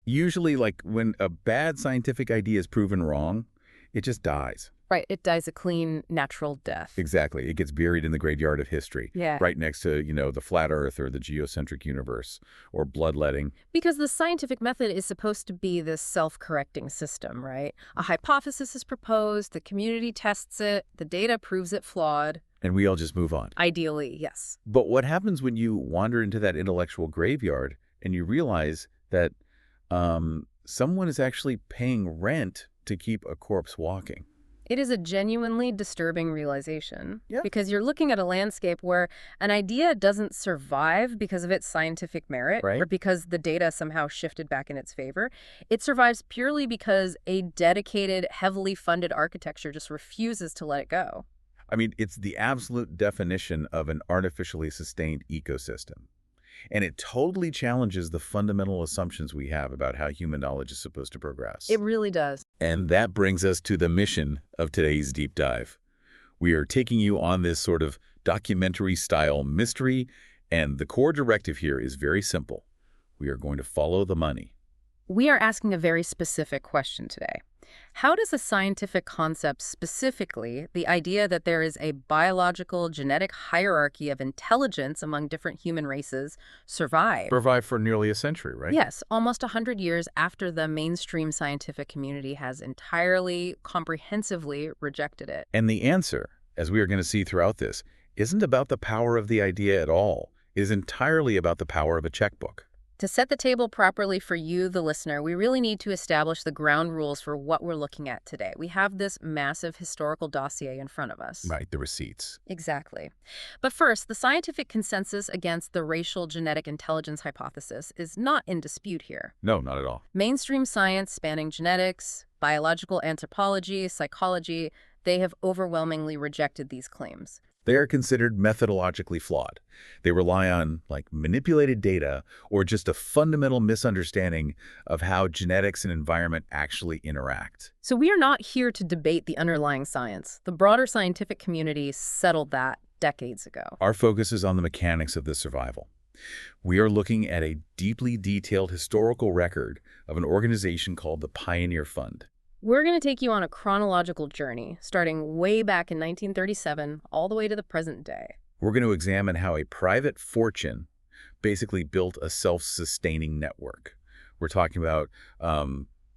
Usually, like, when a bad scientific idea is proven wrong, it just dies. Right, it dies a clean, natural death. Exactly. It gets buried in the graveyard of history. Yeah. Right next to, the flat Earth or the geocentric universe or bloodletting. Because the scientific method is supposed to be this self-correcting system, right? A hypothesis is proposed, the community tests it, the data proves it flawed. And we all just move on. Ideally, yes. But what happens when you wander into that intellectual graveyard and you realize that someone is actually paying rent to keep a corpse walking? It is a genuinely disturbing realization. Yeah. Because you're looking at a landscape where an idea doesn't survive because of its scientific merit, Right. or because the data somehow shifted back in its favor. It survives purely because a dedicated, heavily funded architecture just refuses to let it go. I mean, it's the absolute definition of an artificially sustained ecosystem. And it totally challenges the fundamental assumptions we have about how human knowledge is supposed to progress. It really does. And that brings us to the mission of today's deep dive. We are taking you on this sort of documentary-style mystery, and the core directive here is very simple. We are going to follow the money. We are asking a very specific question today. How does a scientific concept, specifically the idea that there is a biological genetic hierarchy of intelligence among different human races, survive? Survive for nearly a century, right? Yes, almost 100 years after the mainstream scientific community has entirely, comprehensively rejected it. And the answer, as we are going to see throughout this, isn't about the power of the idea at all. It is entirely about the power of a checkbook. To set the table properly for you, the listener, we really need to establish the ground rules for what we're looking at today. We have this massive historical dossier in front of us. Right, the receipts. Exactly. But first, the scientific consensus against the racial genetic intelligence hypothesis is not in dispute here. No, not at all. Mainstream science spanning genetics, biological anthropology, psychology, they have overwhelmingly rejected these claims. They are considered methodologically flawed. They rely on, manipulated data or just a fundamental misunderstanding of how genetics and environment actually interact. So we are not here to debate the underlying science. The broader scientific community settled that decades ago. Our focus is on the mechanics of this survival. We are looking at a deeply detailed historical record of an organization called the Pioneer Fund. We're going to take you on a chronological journey, starting way back in 1937, all the way to the present day. We're going to examine how a private fortune basically built a self-sustaining network. We're talking about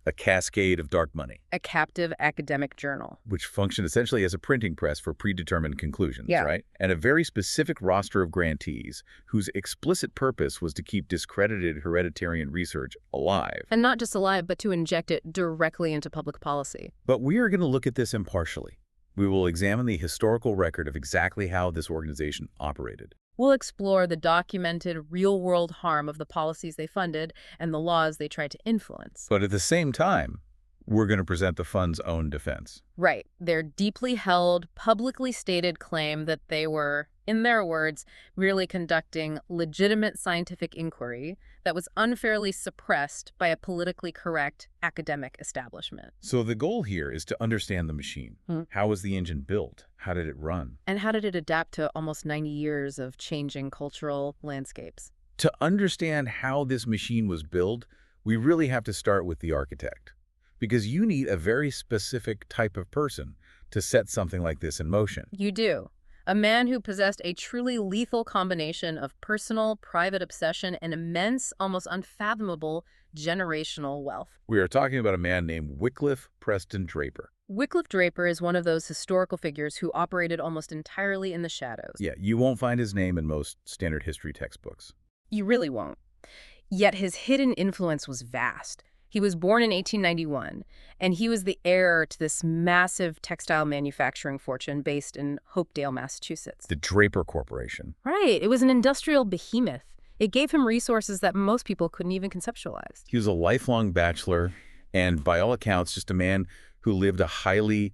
a cascade of dark money. A captive academic journal. Which functioned essentially as a printing press for predetermined conclusions, Yeah. right? And a very specific roster of grantees whose explicit purpose was to keep discredited hereditarian research alive. And not just alive, but to inject it directly into public policy. But we are going to look at this impartially. We will examine the historical record of exactly how this organization operated. We'll explore the documented real-world harm of the policies they funded and the laws they tried to influence. But at the same time, we're going to present the fund's own defense. Right. Their deeply held, publicly stated claim that they were, in their words, merely conducting legitimate scientific inquiry that was unfairly suppressed by a politically correct academic establishment. So the goal here is to understand the machine. How was the engine built? How did it run? And how did it adapt to almost 90 years of changing cultural landscapes? To understand how this machine was built, we really have to start with the architect. Because you need a very specific type of person to set something like this in motion. You do. A man who possessed a truly lethal combination of personal, private obsession and immense, almost unfathomable generational wealth. We are talking about a man named Wickliffe Draper. Wickliffe Draper is one of those historical figures who operated almost entirely in the shadows. Yeah, you won't find his name in most standard history textbooks. You really won't. Yet his hidden influence was vast. He was born in 1891, and he was the heir to this massive textile manufacturing fortune based in Hopedale, Massachusetts. The Draper Corporation. Right. It was an industrial behemoth. It gave him resources that most people couldn't even conceptualize. He was a lifelong bachelor and, by all accounts, just a man who lived a highly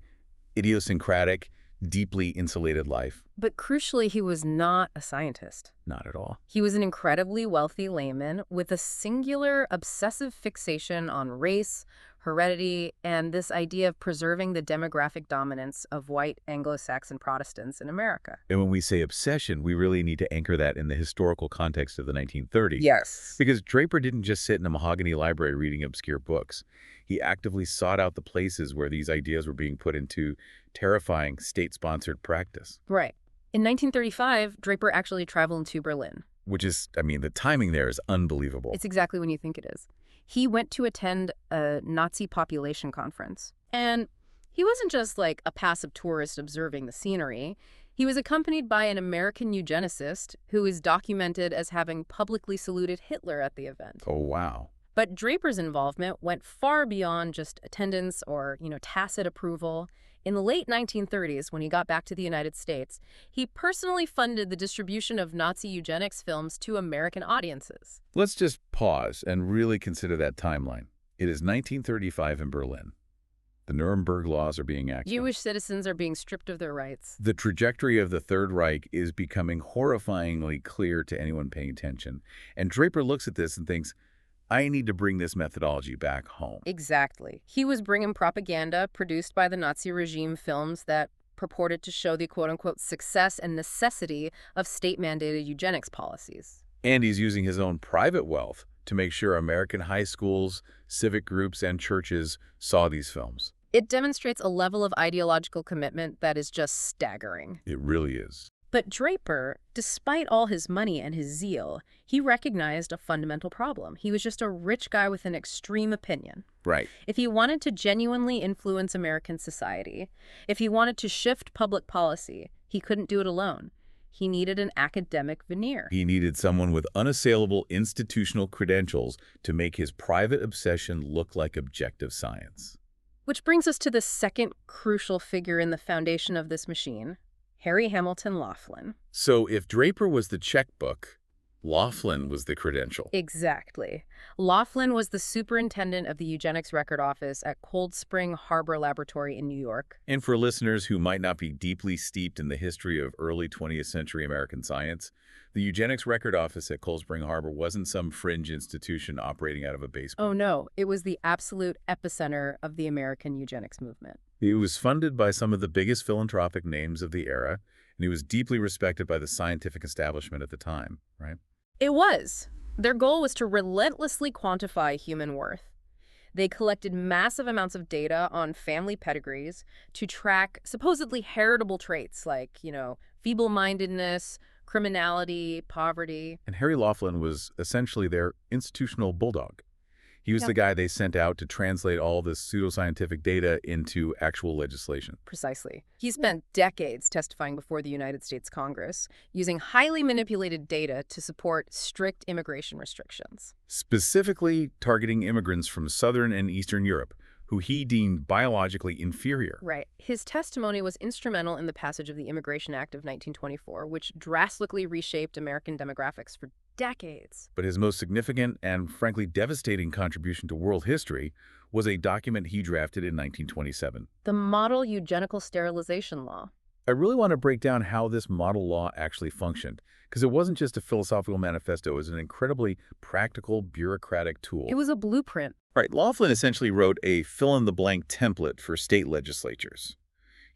idiosyncratic, deeply insulated life. But crucially, he was not a scientist. Not at all. He was an incredibly wealthy layman with a singular obsessive fixation on race, heredity, and this idea of preserving the demographic dominance of white Anglo-Saxon Protestants in America. And when we say obsession, we really need to anchor that in the historical context of the 1930s. Yes. Because Draper didn't just sit in a mahogany library reading obscure books. He actively sought out the places where these ideas were being put into terrifying state-sponsored practice. Right. In 1935, Draper actually traveled to Berlin. Which is, I mean, the timing there is unbelievable. It's exactly when you think it is. He went to attend a Nazi population conference. And he wasn't just like a passive tourist observing the scenery. He was accompanied by an American eugenicist who is documented as having publicly saluted Hitler at the event. Oh, wow. But Draper's involvement went far beyond just attendance or, tacit approval. In the late 1930s, when he got back to the United States, he personally funded the distribution of Nazi eugenics films to American audiences. Let's just pause and really consider that timeline. It is 1935 in Berlin. The Nuremberg laws are being acted. Jewish citizens are being stripped of their rights. The trajectory of the Third Reich is becoming horrifyingly clear to anyone paying attention. And Draper looks at this and thinks, I need to bring this methodology back home. Exactly. He was bringing propaganda produced by the Nazi regime films that purported to show the quote-unquote success and necessity of state-mandated eugenics policies. And he's using his own private wealth to make sure American high schools, civic groups, and churches saw these films. It demonstrates a level of ideological commitment that is just staggering. It really is. But Draper, despite all his money and his zeal, he recognized a fundamental problem. He was just a rich guy with an extreme opinion. Right. If he wanted to genuinely influence American society, if he wanted to shift public policy, he couldn't do it alone. He needed an academic veneer. He needed someone with unassailable institutional credentials to make his private obsession look like objective science. Which brings us to the second crucial figure in the foundation of this machine, Harry Hamilton Laughlin. So if Draper was the checkbook, Laughlin was the credential. Exactly. Laughlin was the superintendent of the Eugenics Record Office at Cold Spring Harbor Laboratory in New York. And for listeners who might not be deeply steeped in the history of early 20th century American science, the Eugenics Record Office at Cold Spring Harbor wasn't some fringe institution operating out of a basement. Oh no, it was the absolute epicenter of the American eugenics movement. It was funded by some of the biggest philanthropic names of the era, and it was deeply respected by the scientific establishment at the time, right? It was. Their goal was to relentlessly quantify human worth. They collected massive amounts of data on family pedigrees to track supposedly heritable traits like, feeble-mindedness, criminality, poverty. And Harry Laughlin was essentially their institutional bulldog. He was the guy they sent out to translate all this pseudoscientific data into actual legislation. Precisely. He spent decades testifying before the United States Congress, using highly manipulated data to support strict immigration restrictions. Specifically targeting immigrants from Southern and Eastern Europe, who he deemed biologically inferior. Right. His testimony was instrumental in the passage of the Immigration Act of 1924, which drastically reshaped American demographics for decades. But his most significant and, frankly, devastating contribution to world history was a document he drafted in 1927. The Model Eugenical Sterilization Law. I really want to break down how this model law actually functioned, because it wasn't just a philosophical manifesto. It was an incredibly practical, bureaucratic tool. It was a blueprint. Right. Laughlin essentially wrote a fill-in-the-blank template for state legislatures.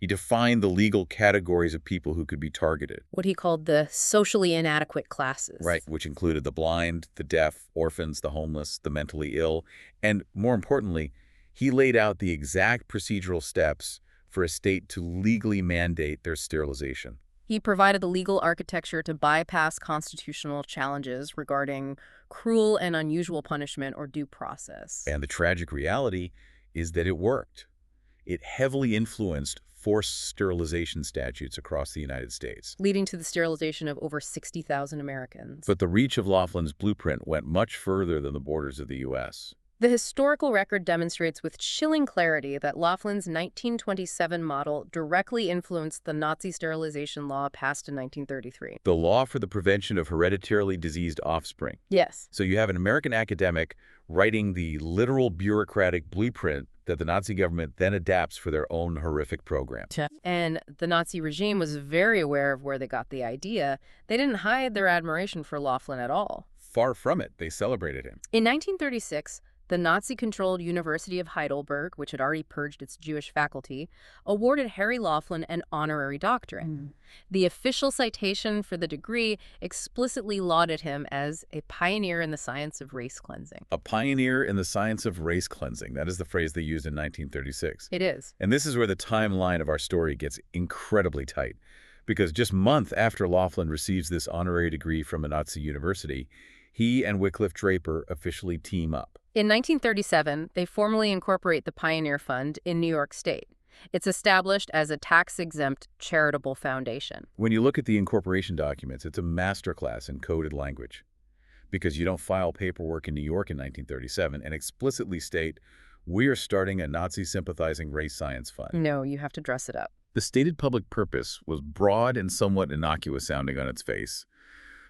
He defined the legal categories of people who could be targeted. What he called the socially inadequate classes. Right, which included the blind, the deaf, orphans, the homeless, the mentally ill, and more importantly, he laid out the exact procedural steps for a state to legally mandate their sterilization. He provided the legal architecture to bypass constitutional challenges regarding cruel and unusual punishment or due process. And the tragic reality is that it worked. It heavily influenced forced sterilization statutes across the United States, leading to the sterilization of over 60,000 Americans. But the reach of Laughlin's blueprint went much further than the borders of the U.S. The historical record demonstrates with chilling clarity that Laughlin's 1927 model directly influenced the Nazi sterilization law passed in 1933. The law for the prevention of hereditarily diseased offspring. Yes. So you have an American academic writing the literal bureaucratic blueprint that the Nazi government then adapts for their own horrific program. And the Nazi regime was very aware of where they got the idea. They didn't hide their admiration for Laughlin at all. Far from it, they celebrated him. In 1936, the Nazi-controlled University of Heidelberg, which had already purged its Jewish faculty, awarded Harry Laughlin an honorary doctorate. The official citation for the degree explicitly lauded him as a pioneer in the science of race cleansing. A pioneer in the science of race cleansing. That is the phrase they used in 1936. It is. And this is where the timeline of our story gets incredibly tight. Because just months after Laughlin receives this honorary degree from a Nazi university, he and Wickliffe Draper officially team up. In 1937, they formally incorporate the Pioneer Fund in New York State. It's established as a tax-exempt charitable foundation. When you look at the incorporation documents, it's a masterclass in coded language. Because you don't file paperwork in New York in 1937 and explicitly state, we are starting a Nazi-sympathizing race science fund. No, you have to dress it up. The stated public purpose was broad and somewhat innocuous sounding on its face.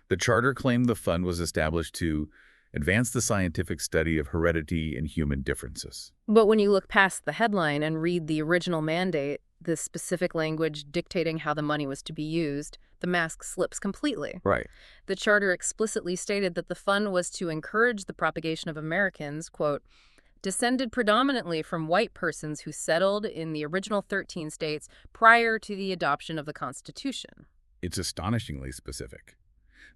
The charter claimed the fund was established to advance the scientific study of heredity and human differences. But when you look past the headline and read the original mandate, the specific language dictating how the money was to be used, the mask slips completely. Right. The charter explicitly stated that the fund was to encourage the propagation of Americans, quote, descended predominantly from white persons who settled in the original 13 states prior to the adoption of the Constitution. It's astonishingly specific.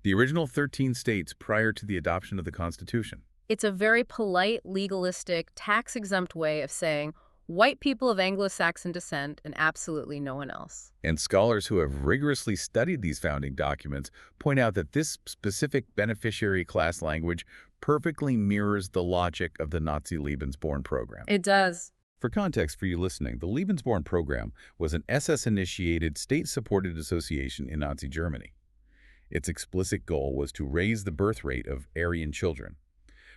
The original 13 states prior to the adoption of the Constitution. It's a very polite, legalistic, tax-exempt way of saying white people of Anglo-Saxon descent and absolutely no one else. And scholars who have rigorously studied these founding documents point out that this specific beneficiary class language perfectly mirrors the logic of the Nazi Lebensborn program. It does. For context for you listening, the Lebensborn program was an SS-initiated, state-supported association in Nazi Germany. Its explicit goal was to raise the birth rate of Aryan children,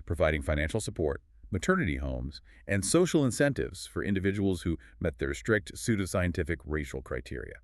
providing financial support, maternity homes, and social incentives for individuals who met their strict pseudoscientific racial criteria.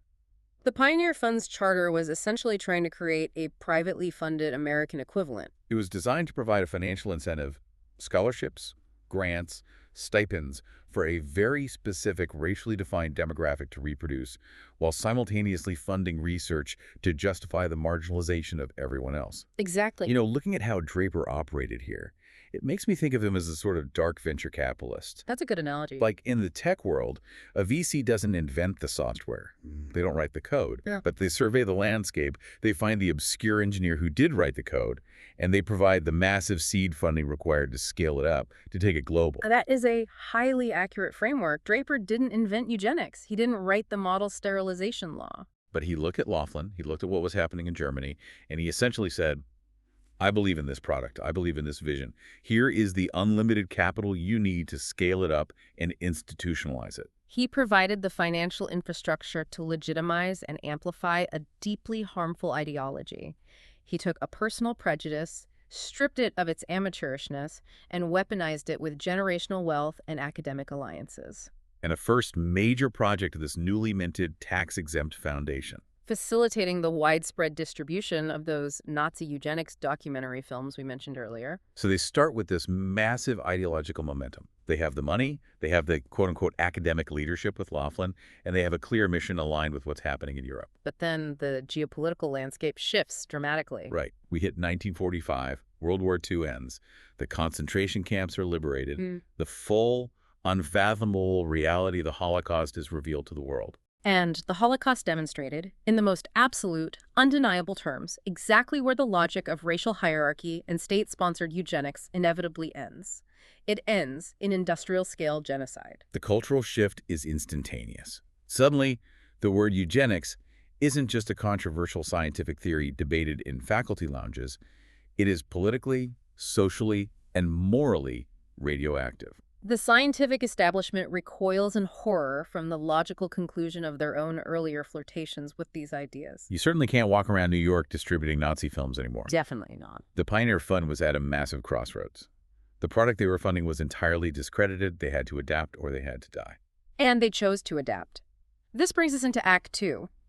The Pioneer Fund's charter was essentially trying to create a privately funded American equivalent. It was designed to provide a financial incentive, scholarships, grants, stipends for a very specific racially defined demographic to reproduce, while simultaneously funding research to justify the marginalization of everyone else. Exactly. You know, looking at how Draper operated here, it makes me think of him as a sort of dark venture capitalist. That's a good analogy. Like in the tech world, a VC doesn't invent the software. They don't write the code, but they survey the landscape, they find the obscure engineer who did write the code, and they provide the massive seed funding required to scale it up, to take it global. That is a highly accurate framework. Draper didn't invent eugenics. He didn't write the model sterilization law. But he looked at Laughlin, he looked at what was happening in Germany, and he essentially said, I believe in this product. I believe in this vision. Here is the unlimited capital you need to scale it up and institutionalize it. He provided the financial infrastructure to legitimize and amplify a deeply harmful ideology. He took a personal prejudice, stripped it of its amateurishness, and weaponized it with generational wealth and academic alliances. And a first major project of this newly minted tax-exempt foundation. Facilitating the widespread distribution of those Nazi eugenics documentary films we mentioned earlier. So they start with this massive ideological momentum. They have the money, they have the quote-unquote academic leadership with Laughlin, and they have a clear mission aligned with what's happening in Europe. But then the geopolitical landscape shifts dramatically. Right. We hit 1945, World War II ends, the concentration camps are liberated, the full, unfathomable reality of the Holocaust is revealed to the world. And the Holocaust demonstrated, in the most absolute, undeniable terms, exactly where the logic of racial hierarchy and state-sponsored eugenics inevitably ends. It ends in industrial-scale genocide. The cultural shift is instantaneous. Suddenly, the word eugenics isn't just a controversial scientific theory debated in faculty lounges. It is politically, socially, and morally radioactive. The scientific establishment recoils in horror from the logical conclusion of their own earlier flirtations with these ideas. You certainly can't walk around New York distributing Nazi films anymore. Definitely not. The Pioneer Fund was at a massive crossroads. The product they were funding was entirely discredited. They had to adapt or they had to die. And they chose to adapt. This brings us into Act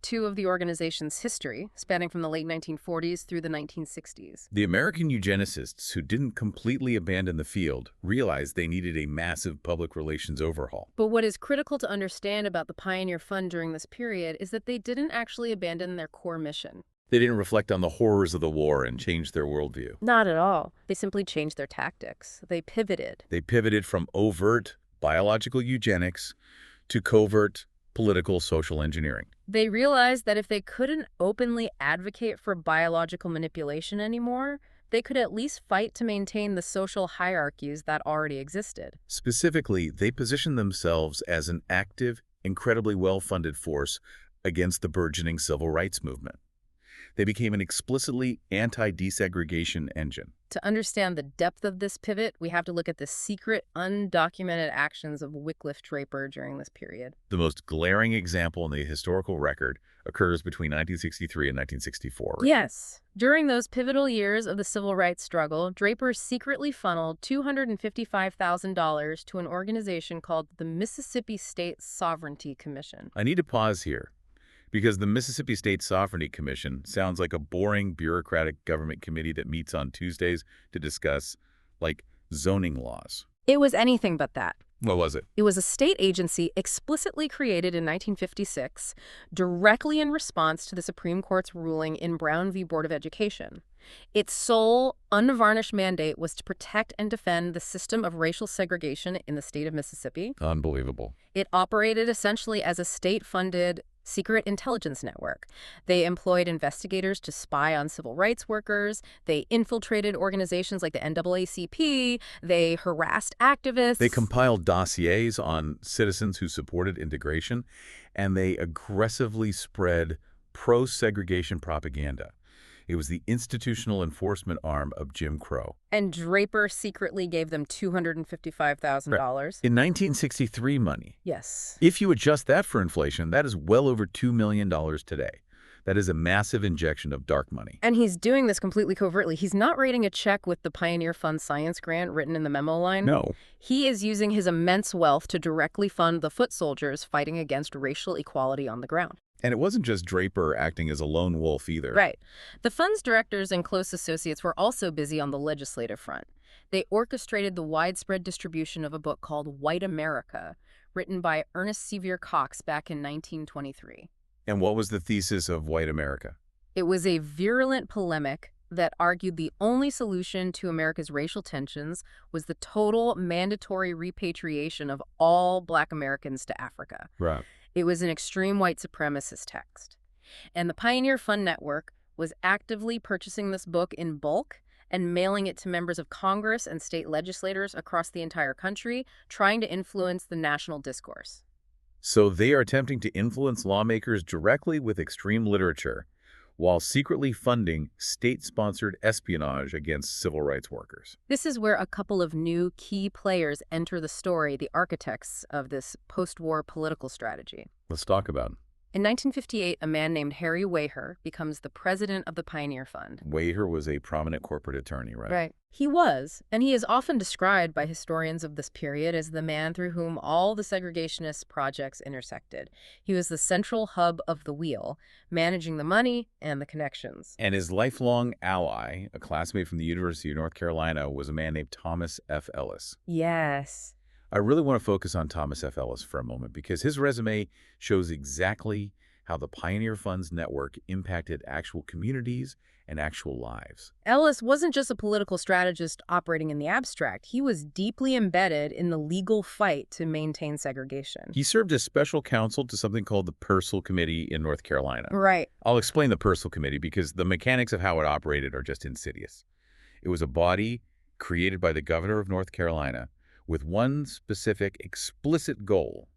Two of the organization's history, spanning from the late 1940s through the 1960s. The American eugenicists who didn't completely abandon the field realized they needed a massive public relations overhaul. But what is critical to understand about the Pioneer Fund during this period is that they didn't actually abandon their core mission. They didn't reflect on the horrors of the war and change their worldview. Not at all. They simply changed their tactics. They pivoted. They pivoted from overt biological eugenics to covert political social engineering. They realized that if they couldn't openly advocate for biological manipulation anymore, they could at least fight to maintain the social hierarchies that already existed. Specifically, they positioned themselves as an active, incredibly well-funded force against the burgeoning civil rights movement. They became an explicitly anti-desegregation engine. To understand the depth of this pivot, we have to look at the secret, undocumented actions of Wickliffe Draper during this period. The most glaring example in the historical record occurs between 1963 and 1964. Right? Yes. During those pivotal years of the civil rights struggle, Draper secretly funneled $255,000 to an organization called the Mississippi State Sovereignty Commission. I need to pause here, because the Mississippi State Sovereignty Commission sounds like a boring bureaucratic government committee that meets on Tuesdays to discuss, like, zoning laws. It was anything but that. What was it? It was a state agency explicitly created in 1956, directly in response to the Supreme Court's ruling in Brown v. Board of Education. Its sole, unvarnished mandate was to protect and defend the system of racial segregation in the state of Mississippi. Unbelievable. It operated essentially as a state-funded secret intelligence network. They employed investigators to spy on civil rights workers. They infiltrated organizations like the NAACP. They harassed activists. They compiled dossiers on citizens who supported integration, and they aggressively spread pro-segregation propaganda. It was the institutional enforcement arm of Jim Crow. And Draper secretly gave them $255,000. In 1963 money. Yes. If you adjust that for inflation, that is well over $2 million today. That is a massive injection of dark money. And he's doing this completely covertly. He's not writing a check with the Pioneer Fund science grant written in the memo line. No. He is using his immense wealth to directly fund the foot soldiers fighting against racial equality on the ground. And it wasn't just Draper acting as a lone wolf either. Right. The fund's directors and close associates were also busy on the legislative front. They orchestrated the widespread distribution of a book called White America, written by Ernest Sevier Cox back in 1923. And what was the thesis of White America? It was a virulent polemic that argued the only solution to America's racial tensions was the total mandatory repatriation of all Black Americans to Africa. Right. It was an extreme white supremacist text. And the Pioneer Fund Network was actively purchasing this book in bulk and mailing it to members of Congress and state legislators across the entire country, trying to influence the national discourse. So they are attempting to influence lawmakers directly with extreme literature, while secretly funding state-sponsored espionage against civil rights workers. This is where a couple of new key players enter the story, the architects of this post-war political strategy. Let's talk about it. In 1958, a man named Harry Weyher becomes the president of the Pioneer Fund. Weyher was a prominent corporate attorney, right? Right. He was, and he is often described by historians of this period as the man through whom all the segregationist projects intersected. He was the central hub of the wheel, managing the money and the connections. And his lifelong ally, a classmate from the University of North Carolina, was a man named Thomas F. Ellis. Yes. I really want to focus on Thomas F. Ellis for a moment because his resume shows exactly how the Pioneer Fund's network impacted actual communities and actual lives. Ellis wasn't just a political strategist operating in the abstract. He was deeply embedded in the legal fight to maintain segregation. He served as special counsel to something called the Purcell Committee in North Carolina. Right. I'll explain the Purcell Committee because the mechanics of how it operated are just insidious. It was a body created by the governor of North Carolina with one specific, explicit goal: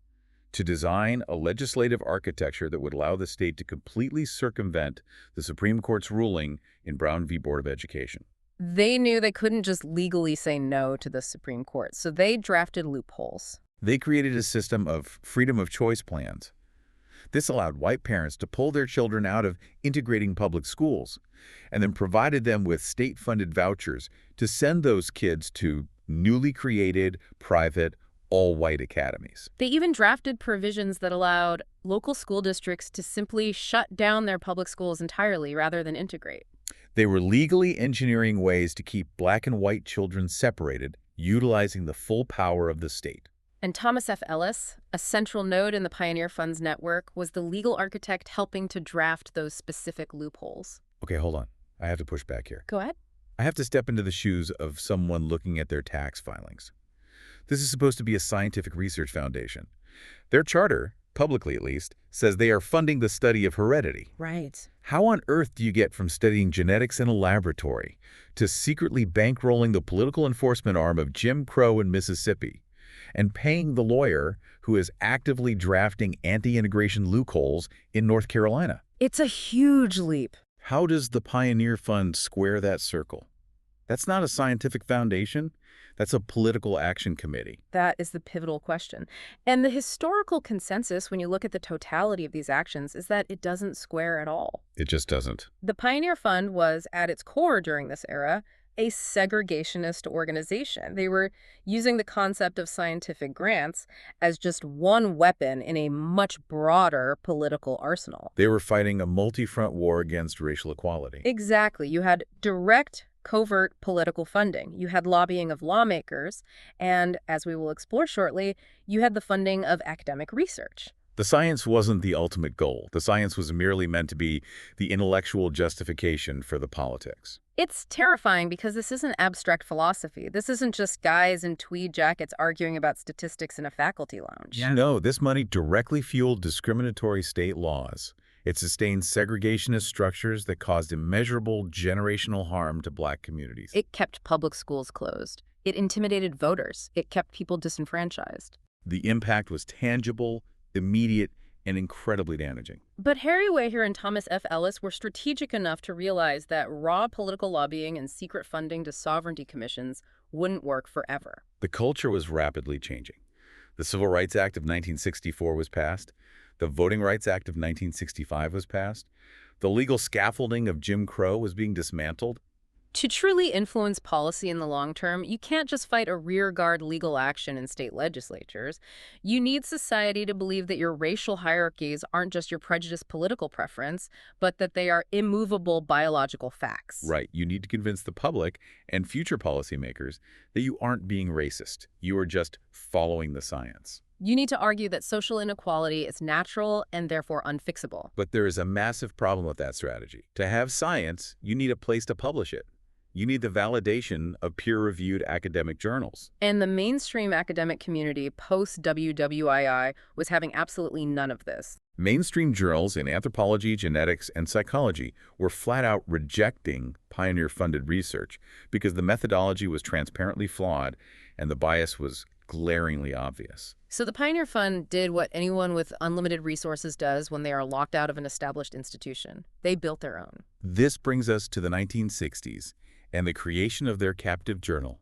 to design a legislative architecture that would allow the state to completely circumvent the Supreme Court's ruling in Brown v. Board of Education. They knew they couldn't just legally say no to the Supreme Court, so they drafted loopholes. They created a system of freedom of choice plans. This allowed white parents to pull their children out of integrating public schools and then provided them with state-funded vouchers to send those kids to newly created, private, all-white academies. They even drafted provisions that allowed local school districts to simply shut down their public schools entirely rather than integrate. They were legally engineering ways to keep black and white children separated, utilizing the full power of the state. And Thomas F. Ellis, a central node in the Pioneer Fund's network, was the legal architect helping to draft those specific loopholes. Okay, hold on. I have to push back here. Go ahead. I have to step into the shoes of someone looking at their tax filings. This is supposed to be a scientific research foundation. Their charter, publicly at least, says they are funding the study of heredity. Right. How on earth do you get from studying genetics in a laboratory to secretly bankrolling the political enforcement arm of Jim Crow in Mississippi and paying the lawyer who is actively drafting anti-integration loopholes in North Carolina? It's a huge leap. How does the Pioneer Fund square that circle? That's not a scientific foundation. That's a political action committee. That is the pivotal question. And the historical consensus, when you look at the totality of these actions, is that it doesn't square at all. It just doesn't. The Pioneer Fund was, at its core during this era, a segregationist organization. They were using the concept of scientific grants as just one weapon in a much broader political arsenal. They were fighting a multi-front war against racial equality. Exactly. You had direct, covert political funding. You had lobbying of lawmakers, and, as we will explore shortly, you had the funding of academic research. The science wasn't the ultimate goal. The science was merely meant to be the intellectual justification for the politics. It's terrifying because this isn't abstract philosophy. This isn't just guys in tweed jackets arguing about statistics in a faculty lounge. Yeah. No, this money directly fueled discriminatory state laws. It sustained segregationist structures that caused immeasurable generational harm to black communities. It kept public schools closed. It intimidated voters. It kept people disenfranchised. The impact was tangible, immediate, and incredibly damaging. But Harry Waher and Thomas F. Ellis were strategic enough to realize that raw political lobbying and secret funding to sovereignty commissions wouldn't work forever. The culture was rapidly changing. The Civil Rights Act of 1964 was passed. The Voting Rights Act of 1965 was passed. The legal scaffolding of Jim Crow was being dismantled. To truly influence policy in the long term, you can't just fight a rearguard legal action in state legislatures. You need society to believe that your racial hierarchies aren't just your prejudiced political preference, but that they are immovable biological facts. Right. You need to convince the public and future policymakers that you aren't being racist. You are just following the science. You need to argue that social inequality is natural and therefore unfixable. But there is a massive problem with that strategy. To have science, you need a place to publish it. You need the validation of peer-reviewed academic journals. And the mainstream academic community post-WWII was having absolutely none of this. Mainstream journals in anthropology, genetics, and psychology were flat out rejecting pioneer-funded research because the methodology was transparently flawed and the bias was glaringly obvious. So the Pioneer Fund did what anyone with unlimited resources does when they are locked out of an established institution. They built their own. This brings us to the 1960s and the creation of their captive journal,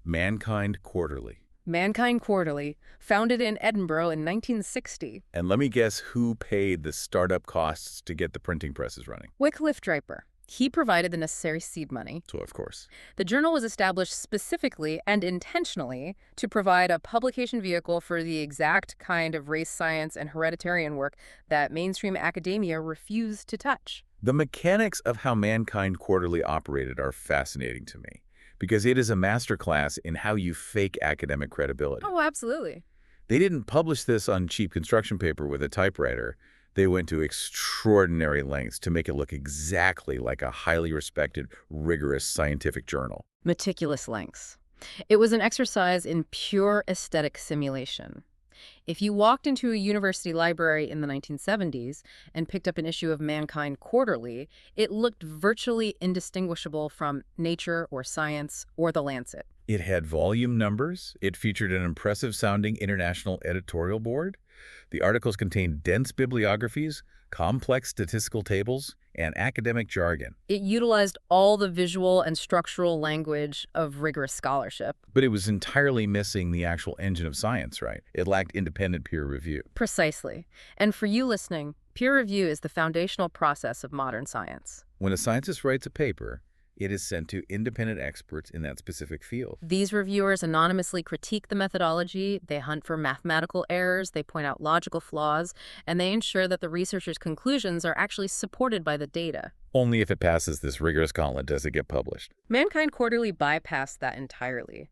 Mankind Quarterly. Mankind Quarterly, founded in Edinburgh in 1960. And let me guess who paid the startup costs to get the printing presses running. Wickliffe Draper. He provided the necessary seed money. So, of course. The journal was established specifically and intentionally to provide a publication vehicle for the exact kind of race science and hereditarian work that mainstream academia refused to touch. The mechanics of how Mankind Quarterly operated are fascinating to me because it is a masterclass in how you fake academic credibility. Oh, absolutely. They didn't publish this on cheap construction paper with a typewriter. They went to extraordinary lengths to make it look exactly like a highly respected, rigorous scientific journal. Meticulous lengths. It was an exercise in pure aesthetic simulation. If you walked into a university library in the 1970s and picked up an issue of Mankind Quarterly, it looked virtually indistinguishable from Nature or Science or The Lancet. It had volume numbers. It featured an impressive-sounding international editorial board. The articles contained dense bibliographies, complex statistical tables, and academic jargon. It utilized all the visual and structural language of rigorous scholarship. But it was entirely missing the actual engine of science, right? It lacked independent peer review. Precisely. And for you listening, peer review is the foundational process of modern science. When a scientist writes a paper, It is sent to independent experts in that specific field. These reviewers anonymously critique the methodology, they hunt for mathematical errors, they point out logical flaws, and they ensure that the researchers' conclusions are actually supported by the data. Only if it passes this rigorous gauntlet does it get published. Mankind Quarterly bypassed that entirely.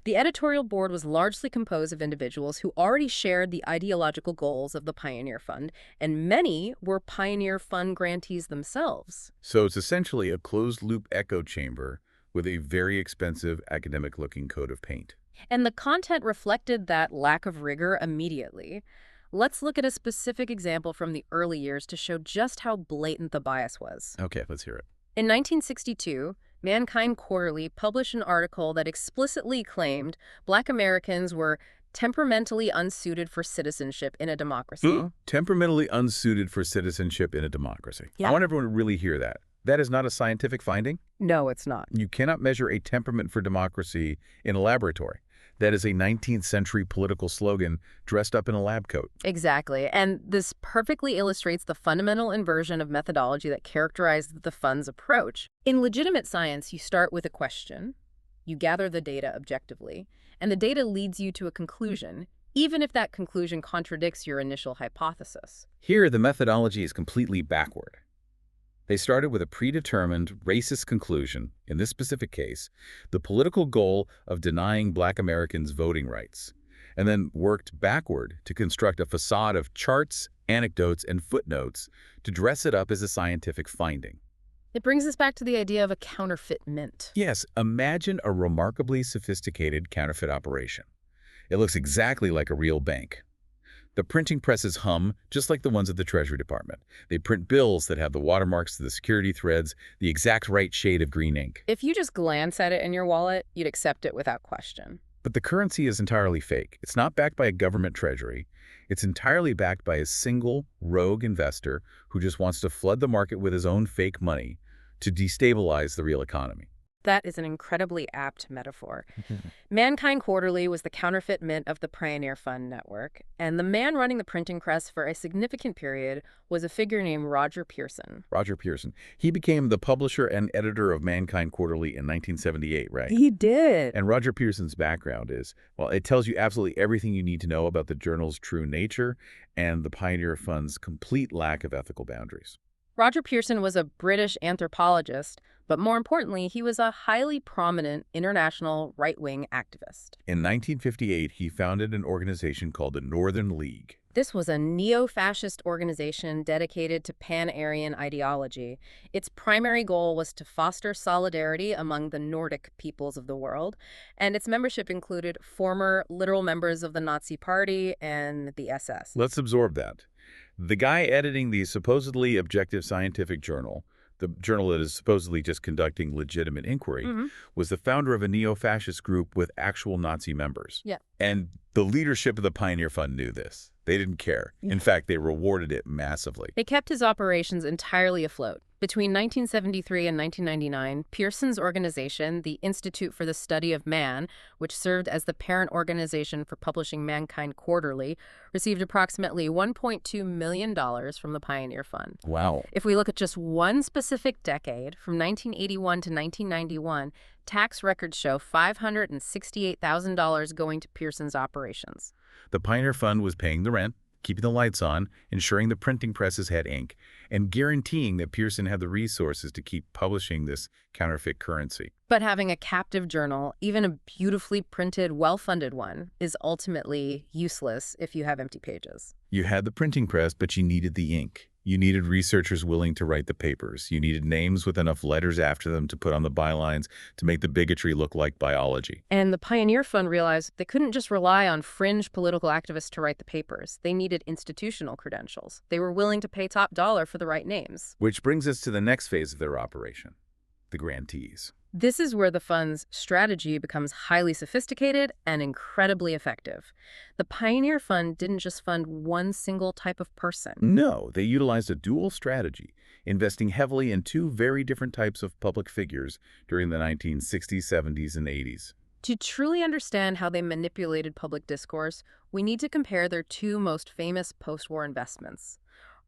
The editorial board was largely composed of individuals who already shared the ideological goals of the Pioneer Fund, and many were Pioneer Fund grantees themselves. So it's essentially a closed-loop echo chamber with a very expensive academic-looking coat of paint. And the content reflected that lack of rigor immediately. Let's look at a specific example from the early years to show just how blatant the bias was. Okay, let's hear it. In 1962, Mankind Quarterly published an article that explicitly claimed Black Americans were temperamentally unsuited for citizenship in a democracy. Temperamentally unsuited for citizenship in a democracy. Yeah. I want everyone to really hear that. That is not a scientific finding. No, it's not. You cannot measure a temperament for democracy in a laboratory. That is a 19th century political slogan dressed up in a lab coat. Exactly. And this perfectly illustrates the fundamental inversion of methodology that characterized the fund's approach. In legitimate science, you start with a question, you gather the data objectively, and the data leads you to a conclusion, even if that conclusion contradicts your initial hypothesis. Here, the methodology is completely backward. They started with a predetermined, racist conclusion, in this specific case, the political goal of denying Black Americans voting rights, and then worked backward to construct a facade of charts, anecdotes, and footnotes to dress it up as a scientific finding. It brings us back to the idea of a counterfeit mint. Yes, imagine a remarkably sophisticated counterfeit operation. It looks exactly like a real bank. The printing presses hum just like the ones at the Treasury Department. They print bills that have the watermarks to the security threads, the exact right shade of green ink. If you just glance at it in your wallet, you'd accept it without question. But the currency is entirely fake. It's not backed by a government treasury. It's entirely backed by a single rogue investor who just wants to flood the market with his own fake money to destabilize the real economy. That is an incredibly apt metaphor. Mankind Quarterly was the counterfeit mint of the Pioneer Fund network, and the man running the printing press for a significant period was a figure named Roger Pearson. Roger Pearson. He became the publisher and editor of Mankind Quarterly in 1978, right? He did. And Roger Pearson's background is, well, it tells you absolutely everything you need to know about the journal's true nature and the Pioneer Fund's complete lack of ethical boundaries. Roger Pearson was a British anthropologist, but more importantly, he was a highly prominent international right-wing activist. In 1958, he founded an organization called the Northern League. This was a neo-fascist organization dedicated to pan-Aryan ideology. Its primary goal was to foster solidarity among the Nordic peoples of the world, and its membership included former literal members of the Nazi Party and the SS. Let's absorb that. The guy editing the supposedly objective scientific journal, the journal that is supposedly just conducting legitimate inquiry, was the founder of a neo-fascist group with actual Nazi members. Yeah. And the leadership of the Pioneer Fund knew this. They didn't care. In fact, they rewarded it massively. They kept his operations entirely afloat. Between 1973 and 1999, Pearson's organization, the Institute for the Study of Man, which served as the parent organization for publishing Mankind Quarterly, received approximately $1.2 million from the Pioneer Fund. Wow. If we look at just one specific decade, from 1981 to 1991, tax records show $568,000 going to Pearson's operations. The Pioneer Fund was paying the rent, keeping the lights on, ensuring the printing presses had ink, and guaranteeing that Pearson had the resources to keep publishing this counterfeit currency. But having a captive journal, even a beautifully printed, well-funded one, is ultimately useless if you have empty pages. You had the printing press, but you needed the ink. You needed researchers willing to write the papers. You needed names with enough letters after them to put on the bylines to make the bigotry look like biology. And the Pioneer Fund realized they couldn't just rely on fringe political activists to write the papers. They needed institutional credentials. They were willing to pay top dollar for the right names. Which brings us to the next phase of their operation, the grantees. This is where the fund's strategy becomes highly sophisticated and incredibly effective. The Pioneer Fund didn't just fund one single type of person. No, they utilized a dual strategy, investing heavily in two very different types of public figures during the 1960s, 70s, and 80s. To truly understand how they manipulated public discourse, we need to compare their two most famous post-war investments,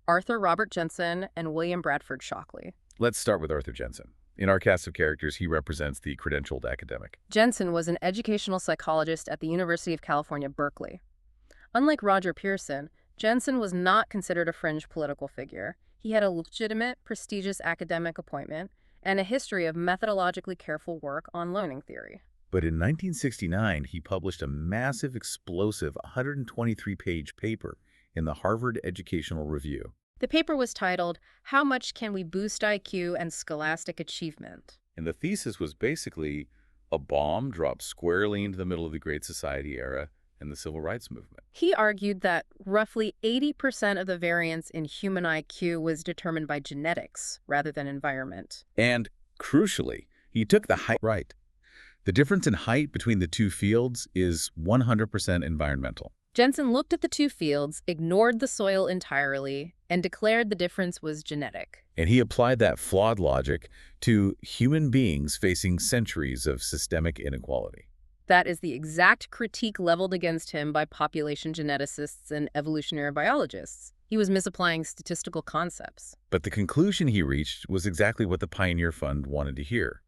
Arthur Robert Jensen and William Bradford Shockley. Let's start with Arthur Jensen. In our cast of characters, he represents the credentialed academic. Jensen was an educational psychologist at the University of California, Berkeley. Unlike Roger Pearson, Jensen was not considered a fringe political figure. He had a legitimate, prestigious academic appointment and a history of methodologically careful work on learning theory. But in 1969, he published a massive, explosive 123-page paper in the Harvard Educational Review. The paper was titled, "How Much Can We Boost IQ and Scholastic Achievement?" And the thesis was basically a bomb dropped squarely into the middle of the Great Society era and the Civil Rights Movement. He argued that roughly 80% of the variance in human IQ was determined by genetics rather than environment. And, crucially, he took the height right. The difference in height between the two fields is 100% environmental. Jensen looked at the two fields, ignored the soil entirely, and declared the difference was genetic. And he applied that flawed logic to human beings facing centuries of systemic inequality. That is the exact critique leveled against him by population geneticists and evolutionary biologists. He was misapplying statistical concepts. But the conclusion he reached was exactly what the Pioneer Fund wanted to hear.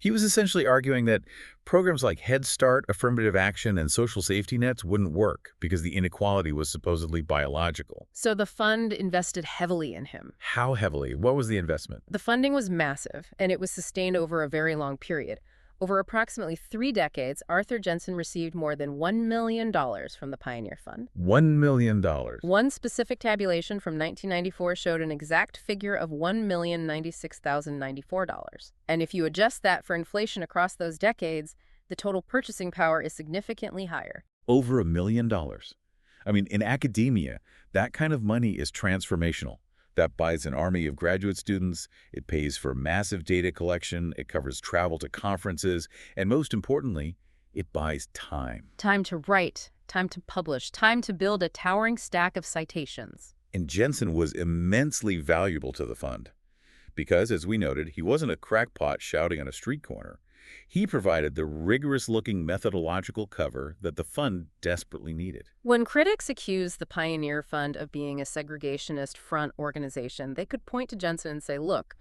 He was essentially arguing that programs like Head Start, affirmative action, and social safety nets wouldn't work because the inequality was supposedly biological. So the fund invested heavily in him. How heavily? What was the investment? The funding was massive, and it was sustained over a very long period. Over approximately 3 decades, Arthur Jensen received more than $1 million from the Pioneer Fund. $1 million. One specific tabulation from 1994 showed an exact figure of $1,096,094. And if you adjust that for inflation across those decades, the total purchasing power is significantly higher. Over $1 million. I mean, in academia, that kind of money is transformational. That buys an army of graduate students, it pays for massive data collection, it covers travel to conferences, and most importantly, it buys time. Time to write, time to publish, time to build a towering stack of citations. And Jensen was immensely valuable to the fund. Because, as we noted, he wasn't a crackpot shouting on a street corner. He provided the rigorous-looking methodological cover that the fund desperately needed. When critics accuse the Pioneer Fund of being a segregationist front organization, they could point to Jensen and say, look,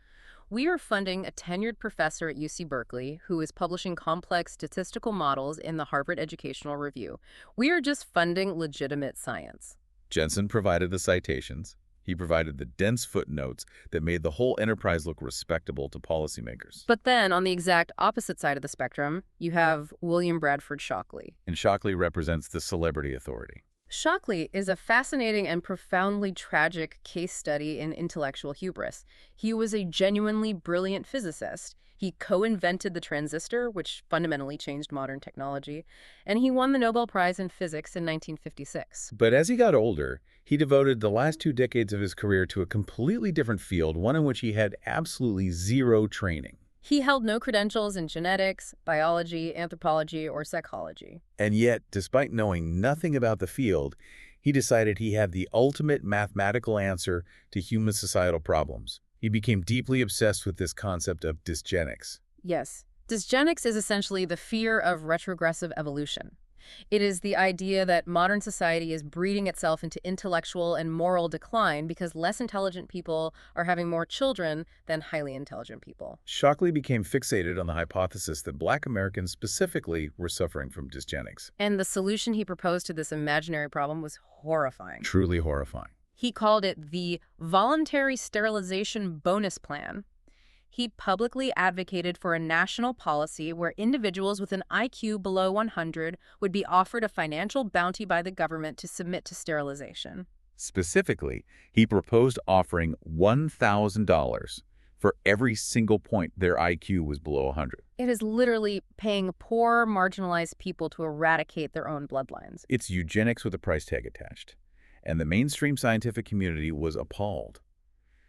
we are funding a tenured professor at UC Berkeley who is publishing complex statistical models in the Harvard Educational Review. We are just funding legitimate science. Jensen provided the citations. He provided the dense footnotes that made the whole enterprise look respectable to policymakers. But then, on the exact opposite side of the spectrum, you have William Bradford Shockley. And Shockley represents the celebrity authority. Shockley is a fascinating and profoundly tragic case study in intellectual hubris. He was a genuinely brilliant physicist. He co-invented the transistor, which fundamentally changed modern technology, and he won the Nobel Prize in Physics in 1956. But as he got older, he devoted the last 2 decades of his career to a completely different field, one in which he had absolutely zero training. He held no credentials in genetics, biology, anthropology, or psychology. And yet, despite knowing nothing about the field, he decided he had the ultimate mathematical answer to human societal problems. He became deeply obsessed with this concept of dysgenics. Yes. Dysgenics is essentially the fear of retrogressive evolution. It is the idea that modern society is breeding itself into intellectual and moral decline because less intelligent people are having more children than highly intelligent people. Shockley became fixated on the hypothesis that Black Americans specifically were suffering from dysgenics. And the solution he proposed to this imaginary problem was horrifying. Truly horrifying. He called it the voluntary sterilization bonus plan. He publicly advocated for a national policy where individuals with an IQ below 100 would be offered a financial bounty by the government to submit to sterilization. Specifically, he proposed offering $1,000 for every single point their IQ was below 100. It is literally paying poor, marginalized people to eradicate their own bloodlines. It's eugenics with a price tag attached. And the mainstream scientific community was appalled.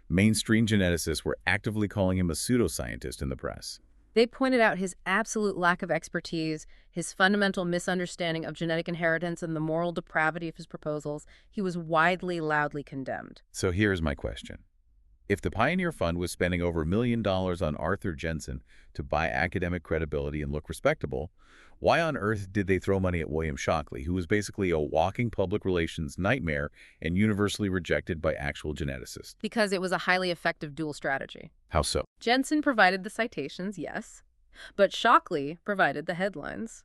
Mainstream geneticists were actively calling him a pseudoscientist in the press. They pointed out his absolute lack of expertise, his fundamental misunderstanding of genetic inheritance, and the moral depravity of his proposals. He was widely, loudly condemned. So here's my question. If the Pioneer Fund was spending over $1 million on Arthur Jensen to buy academic credibility and look respectable, why on earth did they throw money at William Shockley, who was basically a walking public relations nightmare and universally rejected by actual geneticists? Because it was a highly effective dual strategy. How so? Jensen provided the citations, yes, but Shockley provided the headlines.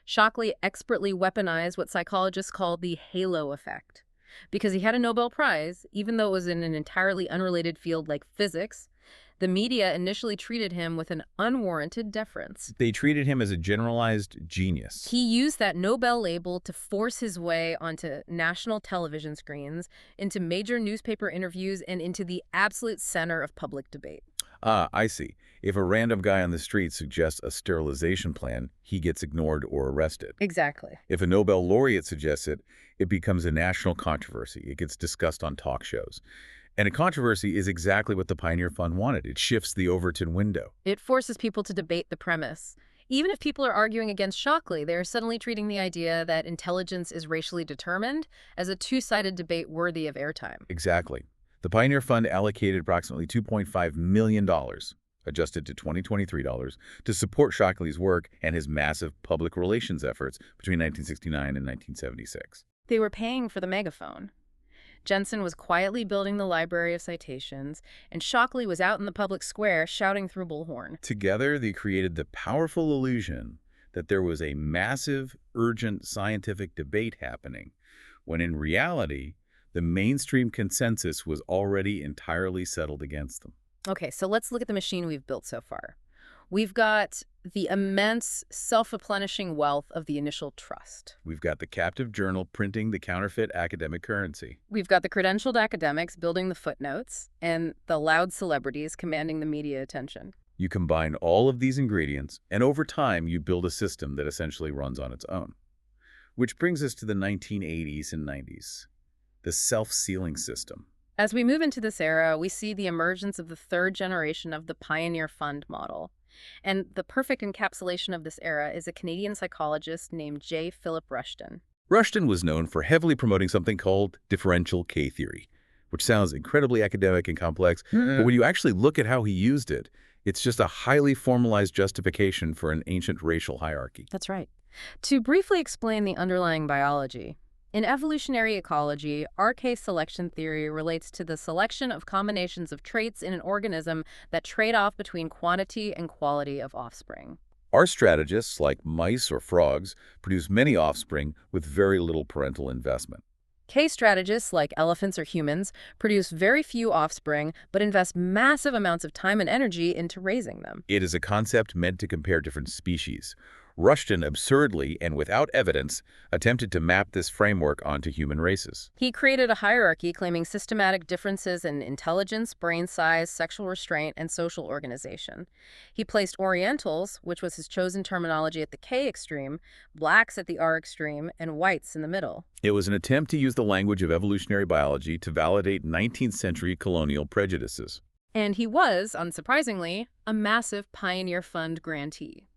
Shockley expertly weaponized what psychologists call the halo effect. Because he had a Nobel Prize, even though it was in an entirely unrelated field like physics, the media initially treated him with an unwarranted deference. They treated him as a generalized genius. He used that Nobel label to force his way onto national television screens, into major newspaper interviews, and into the absolute center of public debate. Ah, I see. If a random guy on the street suggests a sterilization plan, he gets ignored or arrested. Exactly. If a Nobel laureate suggests it, it becomes a national controversy. It gets discussed on talk shows. And a controversy is exactly what the Pioneer Fund wanted. It shifts the Overton window. It forces people to debate the premise. Even if people are arguing against Shockley, they are suddenly treating the idea that intelligence is racially determined as a two-sided debate worthy of airtime. Exactly. The Pioneer Fund allocated approximately $2.5 million, adjusted to 2023 dollars, to support Shockley's work and his massive public relations efforts between 1969 and 1976. They were paying for the megaphone. Jensen was quietly building the library of citations, and Shockley was out in the public square shouting through bullhorn. Together, they created the powerful illusion that there was a massive, urgent scientific debate happening, when in reality, the mainstream consensus was already entirely settled against them. Okay, so let's look at the machine we've built so far. We've got the immense self-replenishing wealth of the initial trust. We've got the captive journal printing the counterfeit academic currency. We've got the credentialed academics building the footnotes, and the loud celebrities commanding the media attention. You combine all of these ingredients, and over time, you build a system that essentially runs on its own. Which brings us to the 1980s and 90s, the self-sealing system. As we move into this era, we see the emergence of the third generation of the Pioneer Fund model. And the perfect encapsulation of this era is a Canadian psychologist named J. Philip Rushton. Rushton was known for heavily promoting something called differential K-theory, which sounds incredibly academic and complex, but when you actually look at how he used it, it's just a highly formalized justification for an ancient racial hierarchy. That's right. To briefly explain the underlying biology, in evolutionary ecology, RK selection theory relates to the selection of combinations of traits in an organism that trade off between quantity and quality of offspring. Our strategists, like mice or frogs, produce many offspring with very little parental investment. K strategists, like elephants or humans, produce very few offspring but invest massive amounts of time and energy into raising them. It is a concept meant to compare different species. Rushton absurdly and without evidence attempted to map this framework onto human races. He created a hierarchy claiming systematic differences in intelligence, brain size, sexual restraint, and social organization. He placed Orientals, which was his chosen terminology, at the K extreme, blacks at the R extreme, and whites in the middle. It was an attempt to use the language of evolutionary biology to validate 19th century colonial prejudices. And he was, unsurprisingly, a massive Pioneer Fund grantee.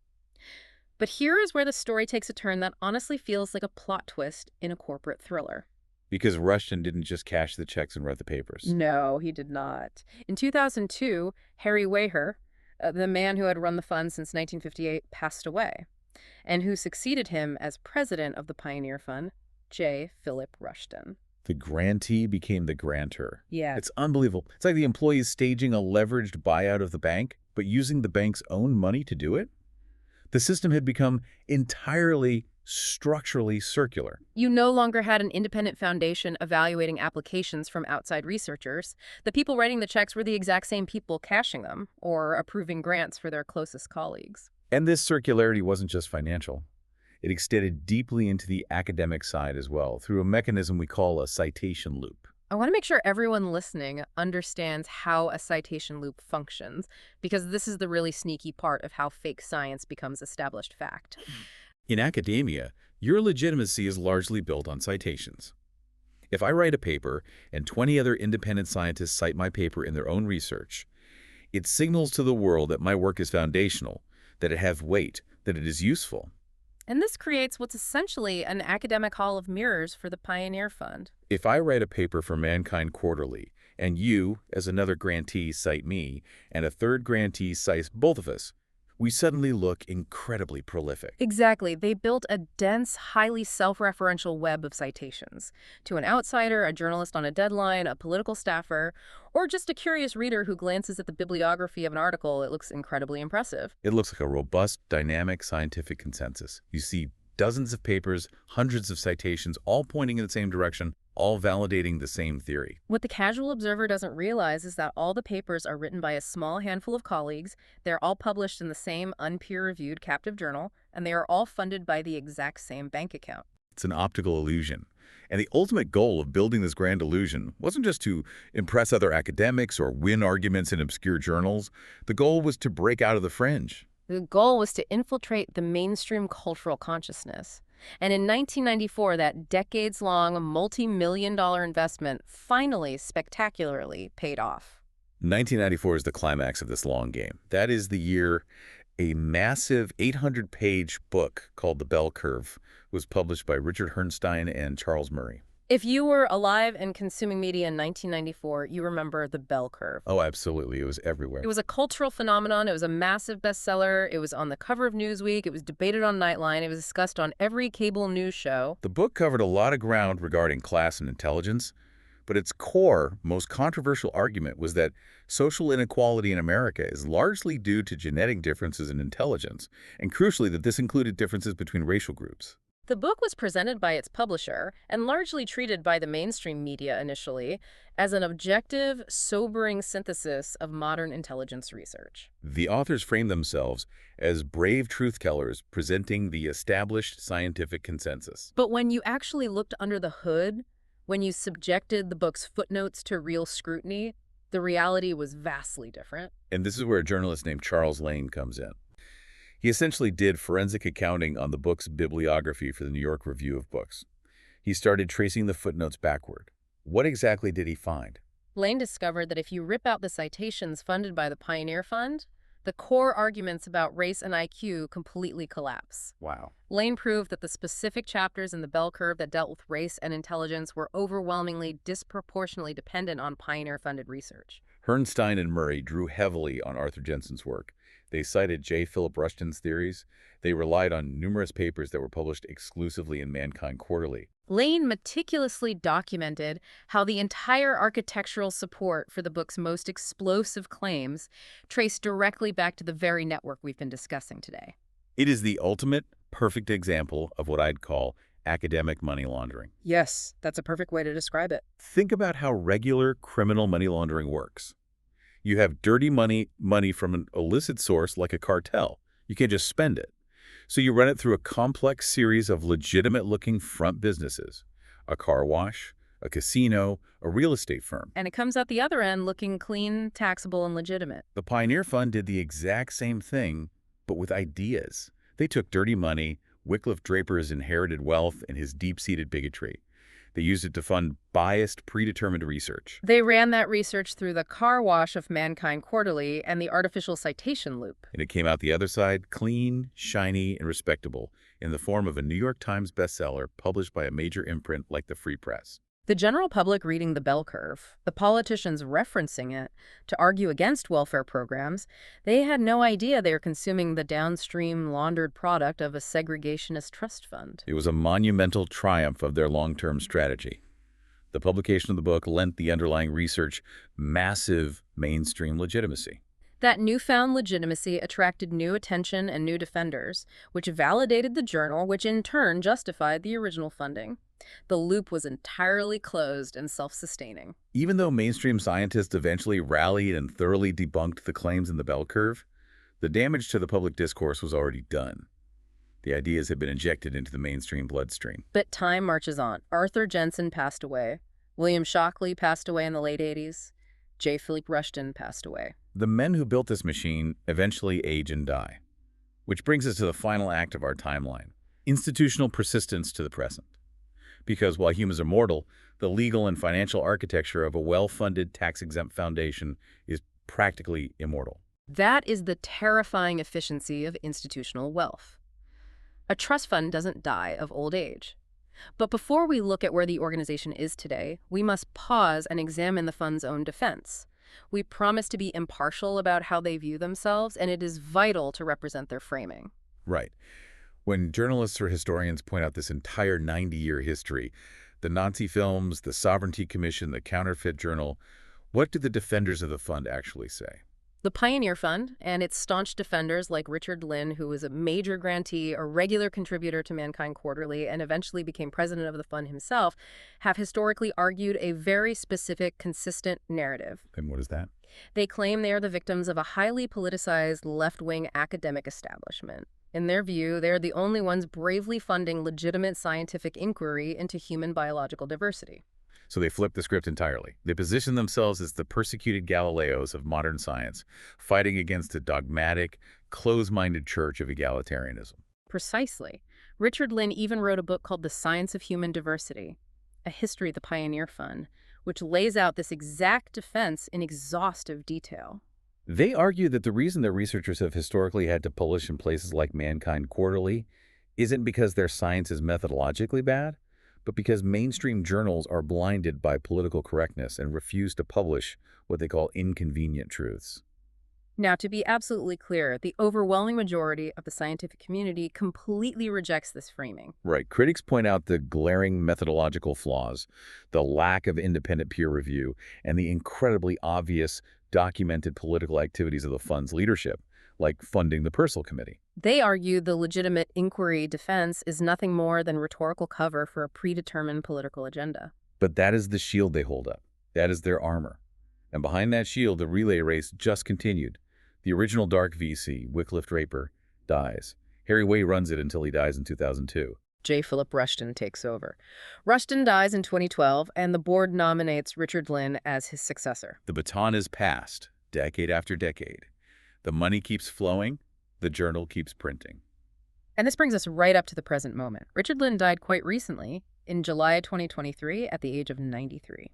But here is where the story takes a turn that honestly feels like a plot twist in a corporate thriller. Because Rushton didn't just cash the checks and write the papers. No, he did not. In 2002, Harry Waher, the man who had run the fund since 1958, passed away, and who succeeded him as president of the Pioneer Fund, J. Philip Rushton. The grantee became the grantor. Yeah. It's unbelievable. It's like the employees staging a leveraged buyout of the bank, but using the bank's own money to do it. The system had become entirely structurally circular. You no longer had an independent foundation evaluating applications from outside researchers. The people writing the checks were the exact same people cashing them or approving grants for their closest colleagues. And this circularity wasn't just financial. It extended deeply into the academic side as well, through a mechanism we call a citation loop. I want to make sure everyone listening understands how a citation loop functions, because this is the really sneaky part of how fake science becomes established fact. In academia, your legitimacy is largely built on citations. If I write a paper and 20 other independent scientists cite my paper in their own research, it signals to the world that my work is foundational, that it has weight, that it is useful. And this creates what's essentially an academic hall of mirrors for the Pioneer Fund. If I write a paper for Mankind Quarterly And you, as another grantee, cite me, and a third grantee cites both of us. We suddenly look incredibly prolific. Exactly. They built a dense, highly self-referential web of citations. To an outsider, a journalist on a deadline, a political staffer, or just a curious reader who glances at the bibliography of an article, it looks incredibly impressive. It looks like a robust, dynamic scientific consensus. You see dozens of papers, hundreds of citations, all pointing in the same direction, all validating the same theory. What the casual observer doesn't realize is that all the papers are written by a small handful of colleagues, they're all published in the same unpeer-reviewed captive journal, and they are all funded by the exact same bank account. It's an optical illusion. And the ultimate goal of building this grand illusion wasn't just to impress other academics or win arguments in obscure journals. The goal was to break out of the fringe. The goal was to infiltrate the mainstream cultural consciousness. And in 1994, that decades-long, multi-million-dollar investment finally, spectacularly paid off. 1994 is the climax of this long game. That is the year a massive 800-page book called The Bell Curve was published by Richard Herrnstein and Charles Murray. If you were alive and consuming media in 1994, you remember the Bell Curve. Oh, absolutely. It was everywhere. It was a cultural phenomenon. It was a massive bestseller. It was on the cover of Newsweek. It was debated on Nightline. It was discussed on every cable news show. The book covered a lot of ground regarding class and intelligence, but its core, most controversial argument was that social inequality in America is largely due to genetic differences in intelligence, and crucially that this included differences between racial groups. The book was presented by its publisher and largely treated by the mainstream media initially as an objective, sobering synthesis of modern intelligence research. The authors framed themselves as brave truth-tellers presenting the established scientific consensus. But when you actually looked under the hood, when you subjected the book's footnotes to real scrutiny, the reality was vastly different. And this is where a journalist named Charles Lane comes in. He essentially did forensic accounting on the book's bibliography for the New York Review of Books. He started tracing the footnotes backward. What exactly did he find? Lane discovered that if you rip out the citations funded by the Pioneer Fund, the core arguments about race and IQ completely collapse. Wow. Lane proved that the specific chapters in the Bell Curve that dealt with race and intelligence were overwhelmingly disproportionately dependent on Pioneer-funded research. Herrnstein and Murray drew heavily on Arthur Jensen's work. They cited J. Philip Rushton's theories. They relied on numerous papers that were published exclusively in Mankind Quarterly. Lane meticulously documented how the entire architectural support for the book's most explosive claims traced directly back to the very network we've been discussing today. It is the ultimate, perfect example of what I'd call academic money laundering. Yes, that's a perfect way to describe it. Think about how regular criminal money laundering works. You have dirty money from an illicit source like a cartel. You can't just spend it. So you run it through a complex series of legitimate-looking front businesses, a car wash, a casino, a real estate firm. And it comes out the other end looking clean, taxable, and legitimate. The Pioneer Fund did the exact same thing, but with ideas. They took dirty money, Wickliffe Draper's inherited wealth, and his deep-seated bigotry. They used it to fund biased, predetermined research. They ran that research through the car wash of Mankind Quarterly and the artificial citation loop. And it came out the other side, clean, shiny, and respectable, in the form of a New York Times bestseller published by a major imprint like the Free Press. The general public reading the Bell Curve, the politicians referencing it to argue against welfare programs, they had no idea they were consuming the downstream laundered product of a segregationist trust fund. It was a monumental triumph of their long-term strategy. The publication of the book lent the underlying research massive mainstream legitimacy. That newfound legitimacy attracted new attention and new defenders, which validated the journal, which in turn justified the original funding. The loop was entirely closed and self-sustaining. Even though mainstream scientists eventually rallied and thoroughly debunked the claims in the Bell Curve, the damage to the public discourse was already done. The ideas had been injected into the mainstream bloodstream. But time marches on. Arthur Jensen passed away. William Shockley passed away in the late 80s. J. Philip Rushton passed away. The men who built this machine eventually age and die. Which brings us to the final act of our timeline, institutional persistence to the present. Because while humans are mortal, the legal and financial architecture of a well-funded tax-exempt foundation is practically immortal. That is the terrifying efficiency of institutional wealth. A trust fund doesn't die of old age. But before we look at where the organization is today, we must pause and examine the fund's own defense. We promise to be impartial about how they view themselves, and it is vital to represent their framing. Right. When journalists or historians point out this entire 90-year history, the Nazi films, the Sovereignty Commission, the Counterfeit Journal, what do the defenders of the fund actually say? The Pioneer Fund and its staunch defenders like Richard Lynn, who was a major grantee, a regular contributor to Mankind Quarterly, and eventually became president of the fund himself, have historically argued a very specific, consistent narrative. And what is that? They claim they are the victims of a highly politicized left-wing academic establishment. In their view, they are the only ones bravely funding legitimate scientific inquiry into human biological diversity. So they flip the script entirely. They position themselves as the persecuted Galileos of modern science, fighting against a dogmatic, close-minded church of egalitarianism. Precisely. Richard Lynn even wrote a book called The Science of Human Diversity, a history of the Pioneer Fund, which lays out this exact defense in exhaustive detail. They argue that the reason that researchers have historically had to publish in places like Mankind Quarterly isn't because their science is methodologically bad, but because mainstream journals are blinded by political correctness and refuse to publish what they call inconvenient truths. Now, to be absolutely clear, the overwhelming majority of the scientific community completely rejects this framing. Right. Critics point out the glaring methodological flaws, the lack of independent peer review, and the incredibly obvious documented political activities of the fund's leadership, like funding the Purcell Committee. They argue the legitimate inquiry defense is nothing more than rhetorical cover for a predetermined political agenda. But that is the shield they hold up. That is their armor. And behind that shield, the relay race just continued. The original dark VC, Wickliffe Draper, dies. Harry Way runs it until he dies in 2002. J. Philip Rushton takes over. Rushton dies in 2012, and the board nominates Richard Lynn as his successor. The baton is passed, decade after decade. The money keeps flowing, the journal keeps printing. And this brings us right up to the present moment. Richard Lynn died quite recently, in July 2023, at the age of 93.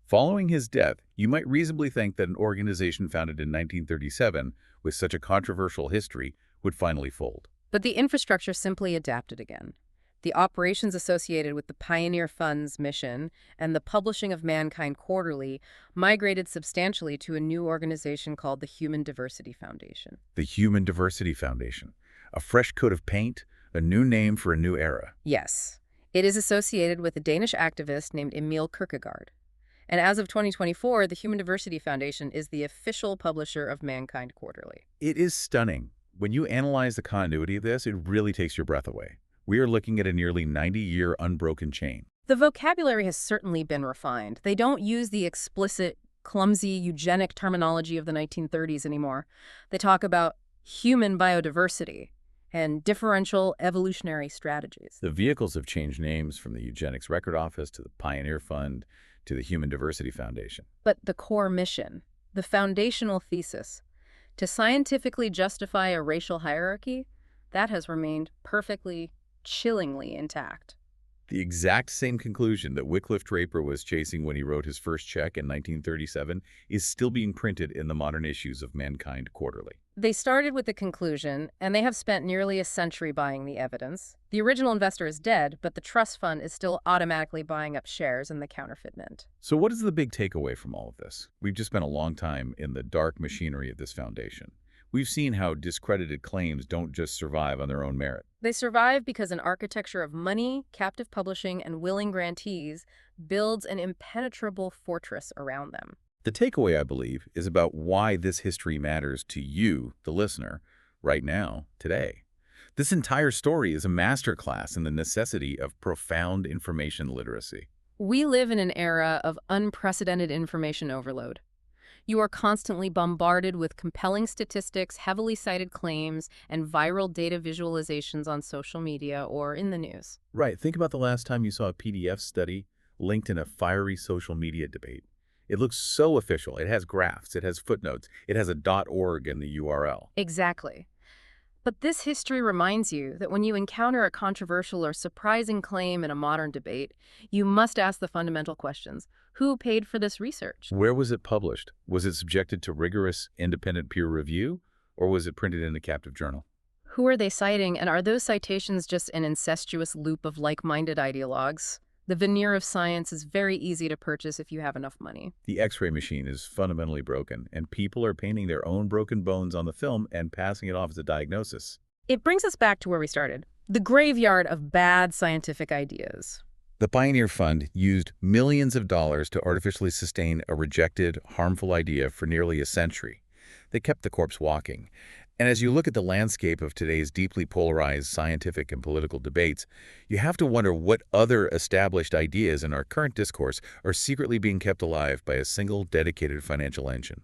Following his death, you might reasonably think that an organization founded in 1937 with such a controversial history would finally fold. But the infrastructure simply adapted again. The operations associated with the Pioneer Fund's mission and the publishing of Mankind Quarterly migrated substantially to a new organization called the Human Diversity Foundation. The Human Diversity Foundation. A fresh coat of paint, a new name for a new era. Yes. It is associated with a Danish activist named Emil Kierkegaard. And as of 2024, the Human Diversity Foundation is the official publisher of Mankind Quarterly. It is stunning. When you analyze the continuity of this, it really takes your breath away. We are looking at a nearly 90-year unbroken chain. The vocabulary has certainly been refined. They don't use the explicit, clumsy, eugenic terminology of the 1930s anymore. They talk about human biodiversity and differential evolutionary strategies. The vehicles have changed names from the Eugenics Record Office to the Pioneer Fund to the Human Diversity Foundation. But the core mission, the foundational thesis, to scientifically justify a racial hierarchy, that has remained perfectly, chillingly intact. The exact same conclusion that Wickliffe Draper was chasing when he wrote his first check in 1937 is still being printed in the modern issues of Mankind Quarterly. They started with the conclusion, and they have spent nearly a century buying the evidence. The original investor is dead, but the trust fund is still automatically buying up shares in the counterfeit mint. So what is the big takeaway from all of this? We've just spent a long time in the dark machinery of this foundation. We've seen how discredited claims don't just survive on their own merit. They survive because an architecture of money, captive publishing, and willing grantees builds an impenetrable fortress around them. The takeaway, I believe, is about why this history matters to you, the listener, right now, today. This entire story is a masterclass in the necessity of profound information literacy. We live in an era of unprecedented information overload. You are constantly bombarded with compelling statistics, heavily cited claims, and viral data visualizations on social media or in the news. Right. Think about the last time you saw a PDF study linked in a fiery social media debate. It looks so official. It has graphs, it has footnotes, it has a .org in the URL. Exactly. But this history reminds you that when you encounter a controversial or surprising claim in a modern debate, you must ask the fundamental questions. Who paid for this research? Where was it published? Was it subjected to rigorous independent peer review, or was it printed in a captive journal? Who are they citing, and are those citations just an incestuous loop of like-minded ideologues? The veneer of science is very easy to purchase if you have enough money. The X-ray machine is fundamentally broken, and people are painting their own broken bones on the film and passing it off as a diagnosis. It brings us back to where we started, the graveyard of bad scientific ideas. The Pioneer Fund used millions of dollars to artificially sustain a rejected, harmful idea for nearly a century. They kept the corpse walking. And as you look at the landscape of today's deeply polarized scientific and political debates, you have to wonder what other established ideas in our current discourse are secretly being kept alive by a single dedicated financial engine.